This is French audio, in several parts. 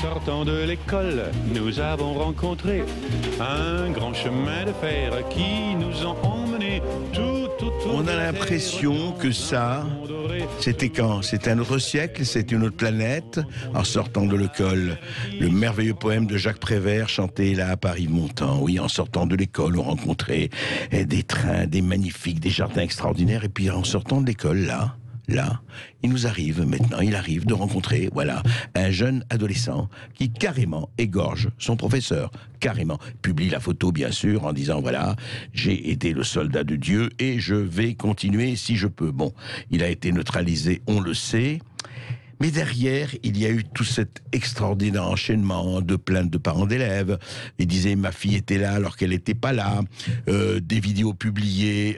sortant de l'école, nous avons rencontré un grand chemin de fer qui nous a emmenés tout autour. On a l'impression que ça, c'était quand? C'était un autre siècle, c'était une autre planète. En sortant de l'école, le merveilleux poème de Jacques Prévert chanté là à Paris-Montant. Oui, en sortant de l'école, on rencontrait des trains, des magnifiques, des jardins extraordinaires. Et puis en sortant de l'école, là, il nous arrive maintenant, il arrive de rencontrer, voilà, un jeune adolescent qui carrément égorge son professeur, carrément. Publie la photo, bien sûr, en disant, voilà, j'ai été le soldat de Dieu et je vais continuer si je peux. Bon, il a été neutralisé, on le sait. Mais derrière, il y a eu tout cet extraordinaire enchaînement de plaintes de parents d'élèves. Ils disaient, ma fille était là alors qu'elle n'était pas là. Des vidéos publiées,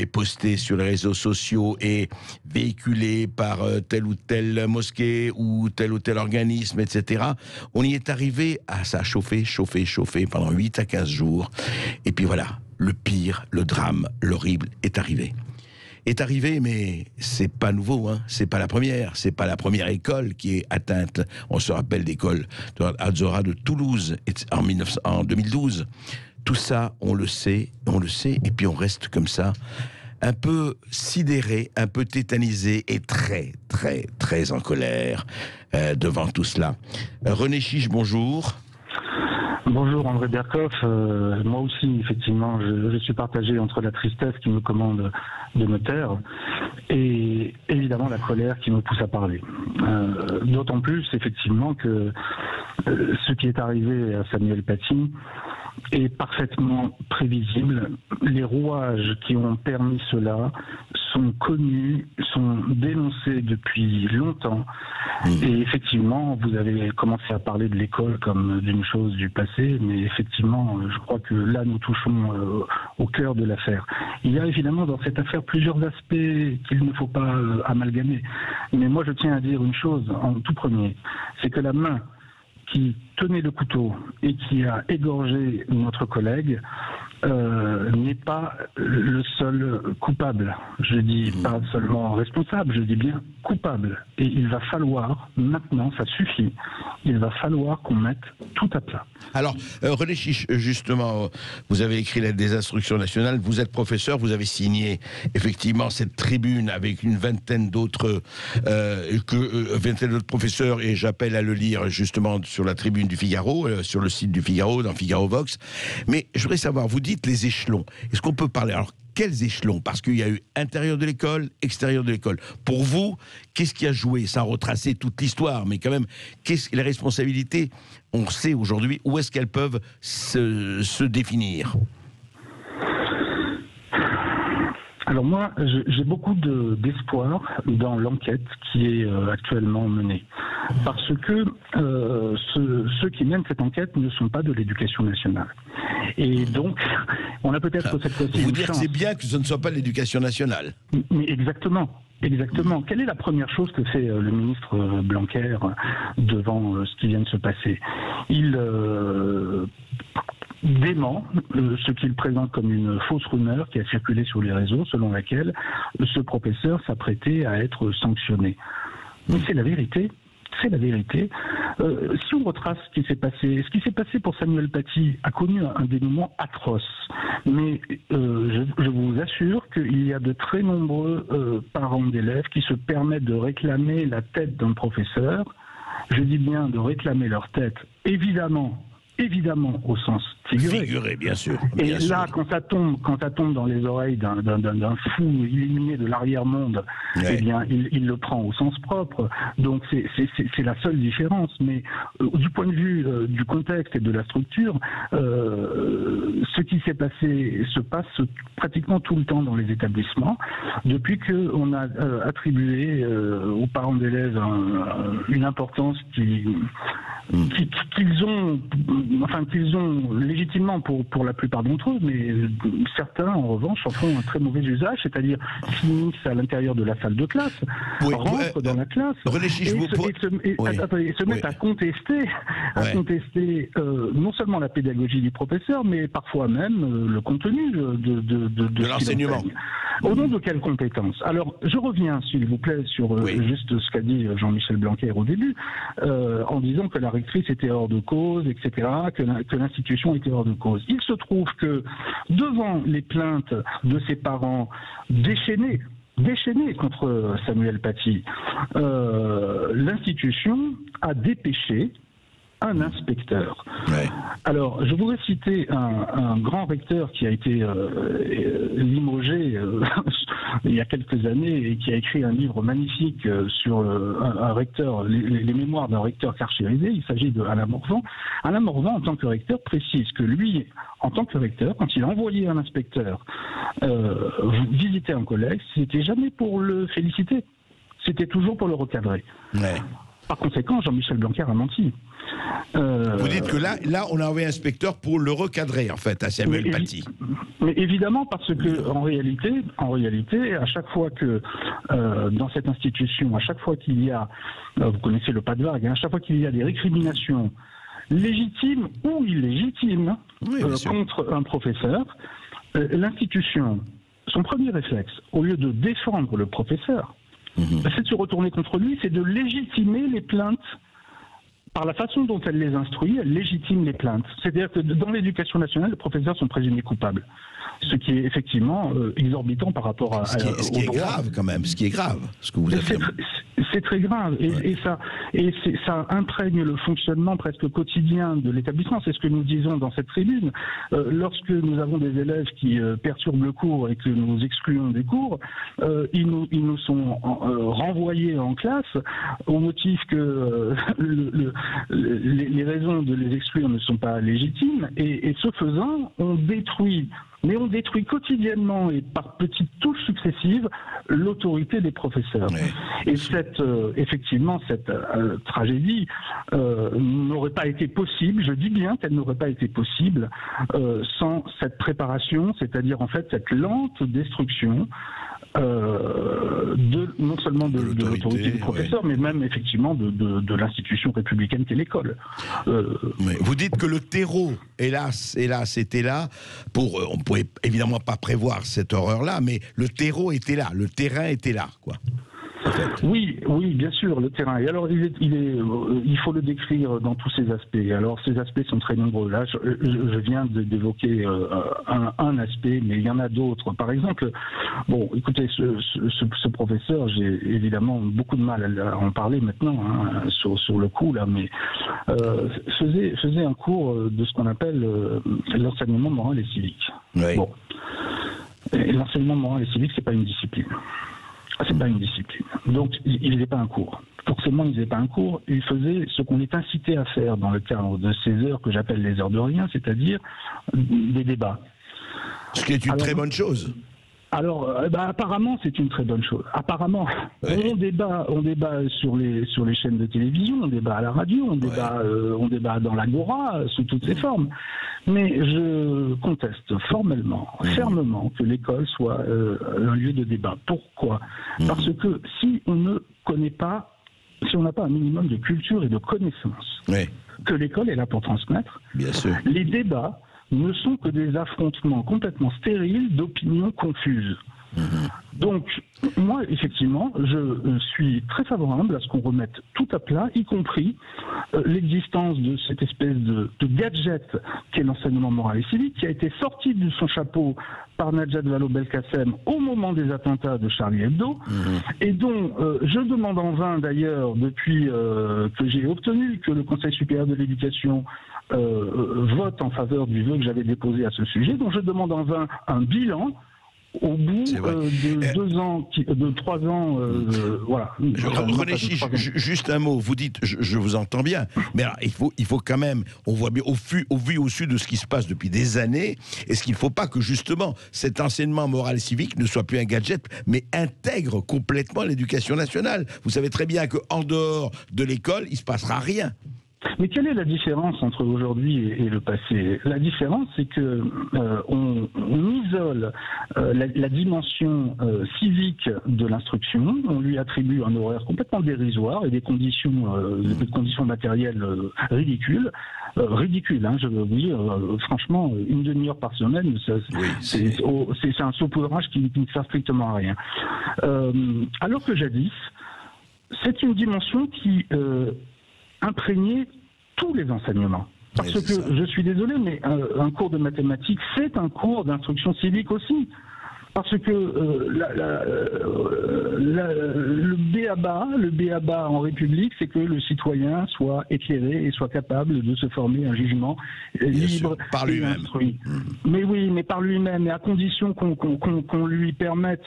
postées sur les réseaux sociaux et véhiculées par telle ou telle mosquée ou tel organisme, etc. On y est arrivé à ça, chauffer pendant 8 à 15 jours. Et puis voilà, le pire, le drame, l'horrible est arrivé. Mais c'est pas nouveau, hein. C'est pas la première école qui est atteinte. On se rappelle l'école de Azora de Toulouse en 2012. Tout ça, on le sait, et puis on reste comme ça, un peu sidéré, un peu tétanisé et très, très, très en colère devant tout cela. René Chiche, bonjour. Bonjour André Berkoff, moi aussi effectivement je suis partagé entre la tristesse qui me commande de me taire et évidemment la colère qui me pousse à parler. D'autant plus effectivement que ce qui est arrivé à Samuel Paty est parfaitement prévisible. Les rouages qui ont permis cela sont connus, sont dénoncés depuis longtemps. Et effectivement, vous avez commencé à parler de l'école comme d'une chose du passé, mais effectivement, je crois que là, nous touchons au cœur de l'affaire. Il y a évidemment dans cette affaire plusieurs aspects qu'il ne faut pas amalgamer. Mais moi, je tiens à dire une chose en tout premier, c'est que la main qui tenait le couteau et qui a égorgé notre collègue n'est pas le seul coupable. Je dis pas seulement responsable, je dis bien coupable. Et il va falloir, maintenant, ça suffit, il va falloir qu'on mette tout à plat. Alors, René Chiche, justement, vous avez écrit des instructions nationales, vous êtes professeur, vous avez signé effectivement cette tribune avec une vingtaine d'autres professeurs, et j'appelle à le lire justement sur la tribune du Figaro, sur le site du Figaro, dans Figaro Vox. Mais je voudrais savoir, vous dites les échelons. Est-ce qu'on peut parler, alors quels échelons? Parce qu'il y a eu intérieur de l'école, extérieur de l'école. Pour vous, qu'est-ce qui a joué, sans retracer toute l'histoire, mais quand même, qu'est-ce que les responsabilités, on sait aujourd'hui, où est-ce qu'elles peuvent se définir? Alors moi, j'ai beaucoup d'espoir dans l'enquête qui est actuellement menée. Parce que ceux qui mènent cette enquête ne sont pas de l'éducation nationale. Et donc, on a peut-être cette fois-ci vous dire que c'est bien que ce ne soit pas l'éducation nationale. Mais exactement. Exactement. Quelle est la première chose que fait le ministre Blanquer devant ce qui vient de se passer? Il dément ce qu'il présente comme une fausse rumeur qui a circulé sur les réseaux, selon laquelle ce professeur s'apprêtait à être sanctionné. Mais c'est la vérité. C'est la vérité. Si on retrace ce qui s'est passé pour Samuel Paty a connu un dénouement atroce. Mais je vous assure qu'il y a de très nombreux parents d'élèves qui se permettent de réclamer la tête d'un professeur. Je dis bien de réclamer leur tête, évidemment au sens figuré, bien sûr. Et là, quand ça tombe dans les oreilles d'un fou illuminé de l'arrière-monde, eh bien, il le prend au sens propre. Donc, c'est la seule différence. Mais du point de vue du contexte et de la structure, ce qui s'est passé se passe pratiquement tout le temps dans les établissements, depuis qu'on a attribué aux parents d'élèves une importance qu'ils ont enfin qu'ils ont légitimement pour la plupart d'entre eux, mais certains en revanche en font un très mauvais usage, c'est-à-dire finissent à l'intérieur de la salle de classe, rentrent dans la classe et se mettent à contester, non seulement la pédagogie du professeur, mais parfois même le contenu de l'enseignement. Au nom de quelles compétences? Alors, je reviens, s'il vous plaît, sur juste ce qu'a dit Jean-Michel Blanquer au début, en disant que la rectrice était hors de cause, etc., que l'institution était hors de cause. Il se trouve que, devant les plaintes de ses parents déchaînées contre Samuel Paty, l'institution a dépêché un inspecteur. Ouais. Alors, je voudrais citer un grand recteur qui a été limogé il y a quelques années et qui a écrit un livre magnifique sur un recteur, les mémoires d'un recteur carcérisé. Il s'agit de Alain Morvan. Alain Morvan, en tant que recteur, précise que lui, en tant que recteur, quand il a envoyé un inspecteur visiter un collègue, c'était jamais pour le féliciter. C'était toujours pour le recadrer. Ouais. Par conséquent, Jean-Michel Blanquer a menti. Vous dites que là, on a envoyé un inspecteur pour le recadrer, en fait, à Samuel Paty. Mais évidemment, parce que en réalité, à chaque fois que dans cette institution, à chaque fois qu'il y a, vous connaissez le pas de vague, hein, à chaque fois qu'il y a des récriminations légitimes ou illégitimes contre un professeur, l'institution, son premier réflexe, au lieu de défendre le professeur, c'est de se retourner contre lui, c'est de légitimer les plaintes. Par la façon dont elle les instruit, elle légitime les plaintes. C'est-à-dire que dans l'éducation nationale, les professeurs sont présumés coupables. Ce qui est effectivement exorbitant par rapport à... Ce qui est grave quand même, ce qui est grave, ce que vous affirmez. C'est très grave et ça imprègne le fonctionnement presque quotidien de l'établissement. C'est ce que nous disons dans cette tribune. Lorsque nous avons des élèves qui perturbent le cours et que nous excluons des cours, ils nous sont renvoyés en classe au motif que les raisons de les exclure ne sont pas légitimes et ce faisant, on détruit quotidiennement et par petites touches successives l'autorité des professeurs. Oui. Et effectivement, cette tragédie n'aurait pas été possible, je dis bien qu'elle n'aurait pas été possible sans cette préparation, c'est-à-dire en fait cette lente destruction non seulement de l'autorité du professeur, mais même effectivement de l'institution républicaine qu'est l'école. Vous dites que le terreau, hélas, était là pour... on ne pouvait évidemment pas prévoir cette horreur-là, mais le terreau était là, le terrain était là, quoi. En fait. Oui, bien sûr, le terrain. Et alors, il faut le décrire dans tous ses aspects. Alors, ces aspects sont très nombreux. Là, je viens d'évoquer un aspect, mais il y en a d'autres. Par exemple, bon, écoutez, ce professeur, j'ai évidemment beaucoup de mal à en parler maintenant, hein, sur le coup, là, mais faisait un cours de ce qu'on appelle l'enseignement moral et civique. Oui. Bon. L'enseignement moral et civique, c'est pas une discipline. C'est pas une discipline. Donc, il faisait pas un cours. Forcément, il faisait pas un cours. Il faisait ce qu'on est incité à faire dans le cadre de ces heures que j'appelle les heures de rien, c'est-à-dire des débats. Ce qui est une très bonne chose. Alors, apparemment, c'est une très bonne chose. Apparemment, on débat sur les chaînes de télévision, on débat à la radio, on débat dans l'agora, sous toutes ses formes. Mais je conteste fermement que l'école soit un lieu de débat. Pourquoi ? Parce que si on ne connaît pas, si on n'a pas un minimum de culture et de connaissance, que l'école est là pour transmettre, bien sûr. Les débats ne sont que des affrontements complètement stériles d'opinions confuses. Donc, moi, effectivement, je suis très favorable à ce qu'on remette tout à plat, y compris l'existence de cette espèce de gadget qu'est l'enseignement moral et civique, qui a été sorti de son chapeau par Najat Vallaud-Belkacem au moment des attentats de Charlie Hebdo, et dont je demande en vain, d'ailleurs, depuis que j'ai obtenu que le Conseil supérieur de l'éducation vote en faveur du vœu que j'avais déposé à ce sujet, dont je demande en vain un bilan au bout de 2 ans, de 3 ans, voilà. René Chiche, juste un mot. Vous dites, je vous entends bien, mais alors, il faut quand même, on voit bien au vu au su de ce qui se passe depuis des années, est-ce qu'il ne faut pas que justement cet enseignement moral et civique ne soit plus un gadget, mais intègre complètement l'éducation nationale? Vous savez très bien qu'en dehors de l'école, il ne se passera rien. Mais quelle est la différence entre aujourd'hui et le passé? La différence, c'est que on isole la dimension civique de l'instruction, on lui attribue un horaire complètement dérisoire et des conditions matérielles ridicules. Je veux dire, franchement, une demi-heure par semaine, c'est un saupoudrage qui ne sert strictement à rien. Alors que jadis, c'est une dimension qui imprégnait tous les enseignements. Parce que, je suis désolé, mais un cours de mathématiques, c'est un cours d'instruction civique aussi. Parce que le b.a.-ba en République, c'est que le citoyen soit éclairé et soit capable de se former un jugement libre par et instruit. Mais oui, mais par lui-même, et à condition qu'on lui permette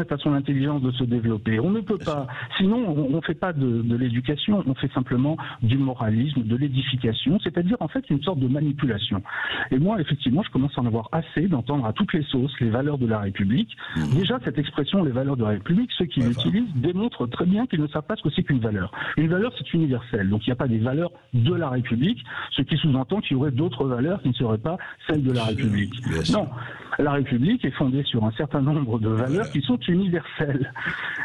à son intelligence de se développer. On ne peut pas, sinon on ne fait pas de l'éducation, on fait simplement du moralisme, de l'édification, c'est-à-dire en fait une sorte de manipulation. Et moi, effectivement, je commence à en avoir assez d'entendre à toutes les sauces les valeurs de la République. Déjà, cette expression, les valeurs de la République, ceux qui l'utilisent démontrent très bien qu'ils ne savent pas ce que c'est qu'une valeur. Une valeur, c'est universel. Donc, il n'y a pas des valeurs de la République, ce qui sous-entend qu'il y aurait d'autres valeurs qui ne seraient pas celles de la République. Non. La République est fondée sur un certain nombre de valeurs qui sont universelles.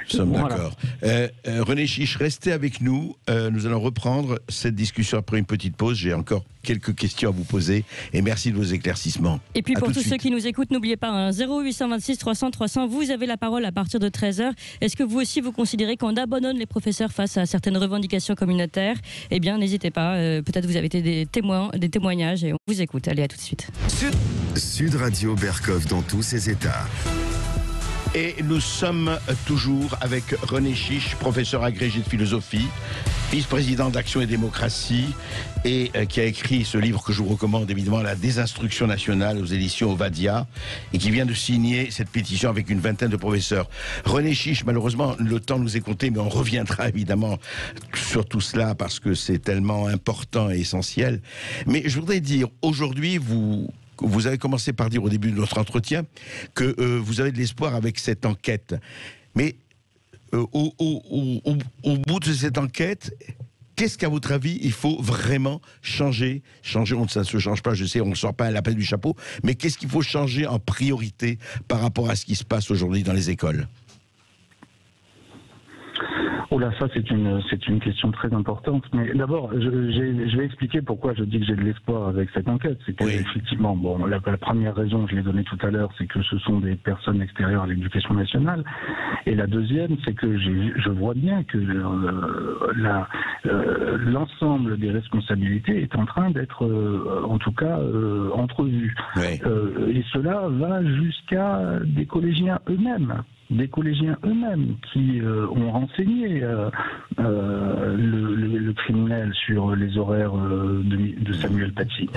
Nous sommes d'accord. René Chiche, restez avec nous. Nous allons reprendre cette discussion après une petite pause. J'ai encore quelques questions à vous poser et merci de vos éclaircissements. Et puis pour tous ceux qui nous écoutent, n'oubliez pas, 0826 300 300, vous avez la parole à partir de 13h. Est-ce que vous aussi vous considérez qu'on abandonne les professeurs face à certaines revendications communautaires? Eh bien, n'hésitez pas. Peut-être vous avez été des témoignages et on vous écoute. Allez, à tout de suite. Sud Radio Berkov dans tous ses états. Et nous sommes toujours avec René Chiche, professeur agrégé de philosophie, vice-président d'Action et Démocratie, et qui a écrit ce livre que je vous recommande évidemment, La désinstruction nationale aux éditions Ovadia, et qui vient de signer cette pétition avec une vingtaine de professeurs. René Chiche, malheureusement, le temps nous est compté, mais on reviendra évidemment sur tout cela parce que c'est tellement important et essentiel. Mais je voudrais dire, aujourd'hui, vous avez commencé par dire au début de notre entretien que vous avez de l'espoir avec cette enquête. Mais au bout de cette enquête, qu'est-ce qu'à votre avis, il faut vraiment changer? Ça ne se change pas, je sais, on ne sort pas à l'appel du chapeau, mais qu'est-ce qu'il faut changer en priorité par rapport à ce qui se passe aujourd'hui dans les écoles? Oh là, ça c'est une question très importante. Mais d'abord, je vais expliquer pourquoi je dis que j'ai de l'espoir avec cette enquête. C'est que effectivement, bon, la première raison, je l'ai donnée tout à l'heure, c'est que ce sont des personnes extérieures à l'éducation nationale. Et la deuxième, c'est que je vois bien que l'ensemble des responsabilités est en train d'être, en tout cas, entrevues. Et cela va jusqu'à des collégiens eux-mêmes. Qui ont renseigné le criminel sur les horaires de Samuel Paty.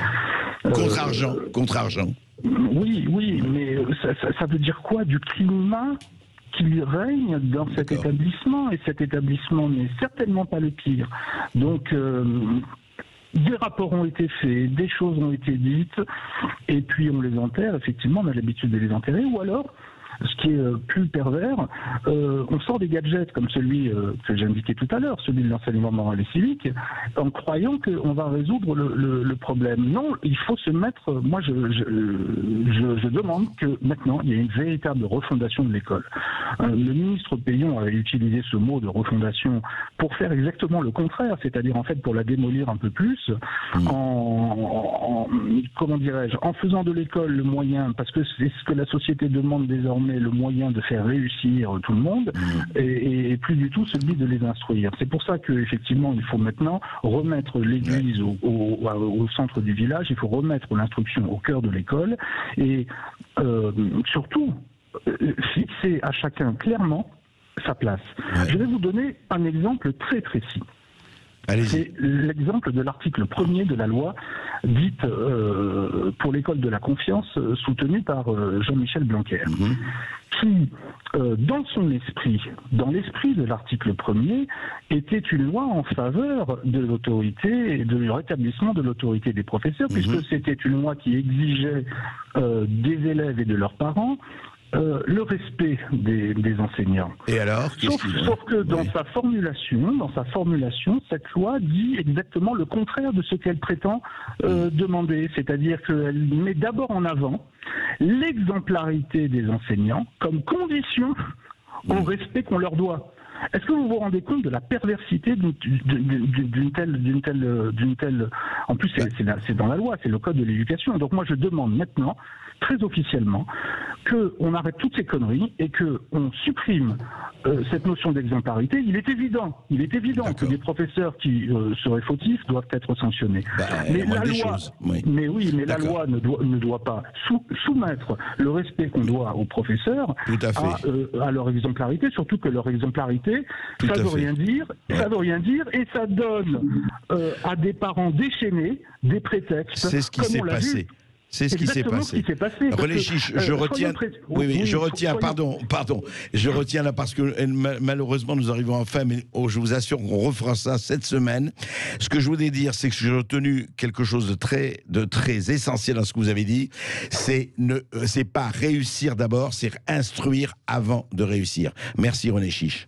Contre argent. Oui, mais ça veut dire quoi du climat qui règne dans cet établissement? Et cet établissement n'est certainement pas le pire. Donc... des rapports ont été faits, des choses ont été dites, et puis on les enterre, effectivement, on a l'habitude de les enterrer, ou alors, ce qui est plus pervers, on sort des gadgets comme celui que j'ai indiqué tout à l'heure, celui de l'enseignement moral et civique, en croyant qu'on va résoudre le problème. Non, il faut se mettre... Moi, je demande que maintenant, il y ait une véritable refondation de l'école. Le ministre Payon avait utilisé ce mot de refondation pour faire exactement le contraire, c'est-à-dire en fait pour la démolir un peu plus, comment dirais-je, en faisant de l'école le moyen, parce que c'est ce que la société demande désormais, le moyen de faire réussir tout le monde et plus du tout celui de les instruire. C'est pour ça qu'effectivement, il faut maintenant remettre l'église au centre du village, il faut remettre l'instruction au cœur de l'école et surtout fixer à chacun clairement sa place. Je vais vous donner un exemple très précis. C'est l'exemple de l'article 1er de la loi dite pour l'école de la confiance, soutenue par Jean-Michel Blanquer, qui, dans son esprit, dans l'esprit de l'article 1er, était une loi en faveur de l'autorité et du rétablissement de l'autorité des professeurs, puisque c'était une loi qui exigeait des élèves et de leurs parents le respect des enseignants. Et alors, sauf que dans sa formulation, cette loi dit exactement le contraire de ce qu'elle prétend demander. C'est-à-dire qu'elle met d'abord en avant l'exemplarité des enseignants comme condition au respect qu'on leur doit. Est-ce que vous vous rendez compte de la perversité d'une telle... En plus, c'est dans la loi, c'est le code de l'éducation. Donc moi, je demande maintenant, très officiellement, qu'on arrête toutes ces conneries et qu'on supprime cette notion d'exemplarité. Il est évident que les professeurs qui seraient fautifs doivent être sanctionnés. Mais la loi ne doit pas soumettre le respect qu'on doit aux professeurs à leur exemplarité, surtout que leur exemplarité, ça veut rien dire, et ça donne à des parents déchaînés des prétextes. C'est ce qui s'est passé. C'est ce qui s'est passé. René Chiche, je retiens. Je retiens là parce que malheureusement nous arrivons en fin, mais je vous assure qu'on refera ça cette semaine. Ce que je voulais dire, c'est que j'ai retenu quelque chose de très essentiel dans ce que vous avez dit. C'est pas réussir d'abord, c'est instruire avant de réussir. Merci René Chiche.